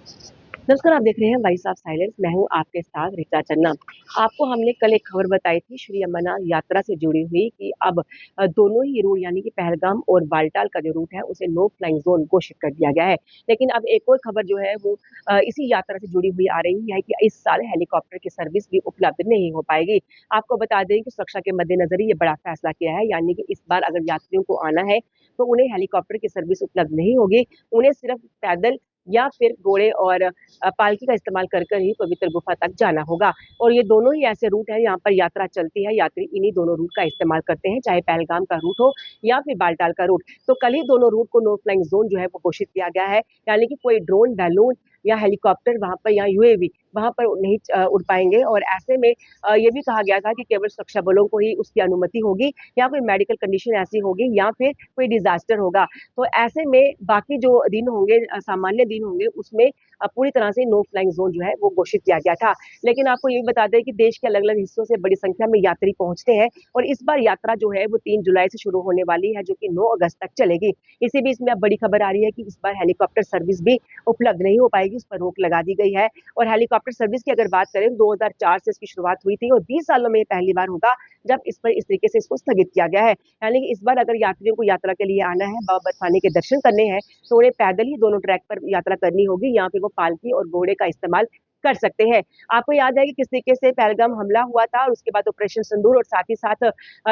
नमस्कार, आप देख रहे हैं वॉइस ऑफ साइलेंस। मैं हूँ आपके साथ ऋचा चन्ना। आपको हमने कल एक खबर बताई थी श्री अमरनाथ यात्रा से जुड़ी हुई कि अब दोनों ही रूट यानी कि पहलगाम और बालटाल का जो रूट है उसे नो फ्लाइंग जोन घोषित कर दिया गया है। लेकिन अब एक और खबर जो है वो इसी यात्रा से जुड़ी हुई आ रही है कि इस साल हेलीकॉप्टर की सर्विस भी उपलब्ध नहीं हो पाएगी। आपको बता दें कि सुरक्षा के मद्देनजर ही ये बड़ा फैसला किया है, यानी कि इस बार अगर यात्रियों को आना है तो उन्हें हेलीकॉप्टर की सर्विस उपलब्ध नहीं होगी। उन्हें सिर्फ पैदल या फिर घोड़े और पालकी का इस्तेमाल कर कर ही पवित्र गुफा तक जाना होगा। और ये दोनों ही ऐसे रूट हैं यहाँ पर यात्रा चलती है, यात्री इन्हीं दोनों रूट का इस्तेमाल करते हैं, चाहे पहलगाम का रूट हो या फिर बालटाल का रूट। तो कल ही दोनों रूट को नो फ्लाइंग जोन जो है वो घोषित किया गया है, यानी कि कोई ड्रोन, बैलून या हेलीकॉप्टर वहां पर या यूएवी वहां पर नहीं उड़ पाएंगे। और ऐसे में ये भी कहा गया था कि केवल सुरक्षा बलों को ही उसकी अनुमति होगी, या कोई मेडिकल कंडीशन ऐसी होगी, या फिर कोई डिजास्टर होगा। तो ऐसे में बाकी जो दिन होंगे, सामान्य दिन होंगे, उसमें पूरी तरह से नो फ्लाइंग जोन जो है वो घोषित किया गया था। लेकिन आपको ये भी बता दें कि देश के अलग अलग हिस्सों से बड़ी संख्या में यात्री पहुंचते हैं, और इस बार यात्रा जो है वो 3 जुलाई से शुरू होने वाली है, जो कि 9 अगस्त तक चलेगी। इसी बीच में अब बड़ी खबर आ रही है कि इस बार हेलीकॉप्टर सर्विस भी उपलब्ध नहीं हो पाएगी, उस पर रोक लगा दी गई है। और हेलीकॉप्टर सर्विस की अगर बात करें, 2004 से इसकी शुरुआत हुई थी, और 20 सालों में ये पहली बार होगा जब इस पर इस तरीके से इसको स्थगित किया गया है। यानी कि इस बार अगर यात्रियों को यात्रा के लिए आना है, बाबा बर्फानी के दर्शन करने हैं, तो उन्हें पैदल ही दोनों ट्रैक पर यात्रा करनी होगी, या फिर वो पालकी और घोड़े का इस्तेमाल कर सकते हैं। आपको याद है कि किस तरीके से पहलगाम हमला हुआ था, और उसके बाद ऑपरेशन सिंदूर, और साथ ही साथ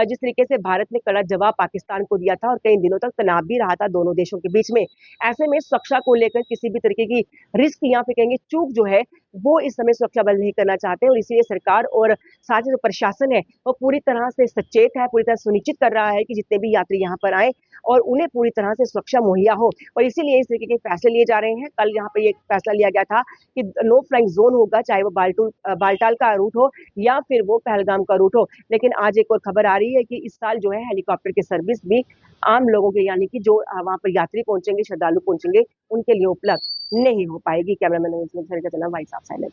जिस तरीके से भारत ने कड़ा जवाब पाकिस्तान को दिया था, और कई दिनों तक तनाव भी रहा था दोनों देशों के बीच में। ऐसे में सुरक्षा को लेकर किसी भी तरीके की रिस्क या फिर कहेंगे चूक जो है वो इस समय सुरक्षा बल नहीं करना चाहते, और इसीलिए सरकार और साथ ही जो प्रशासन है वो पूरी तरह से सचेत है, पूरी तरह सुनिश्चित कर रहा है कि जितने भी यात्री यहाँ पर आए और उन्हें पूरी तरह से सुरक्षा मुहैया हो। और इसीलिए इस तरीके के फैसले लिए जा रहे हैं। कल यहाँ पे ये फैसला लिया गया था कि नो फ्लाइंग जोन होगा, चाहे वो बालटाल का रूट हो या फिर वो पहलगाम का रूट हो। लेकिन आज एक और खबर आ रही है कि इस साल जो है हेलीकॉप्टर की सर्विस भी आम लोगों के, यानी कि जो वहां पर यात्री पहुंचेंगे, श्रद्धालु पहुंचेंगे, उनके लिए उपलब्ध नहीं हो पाएगी। Cameraman voice of silence.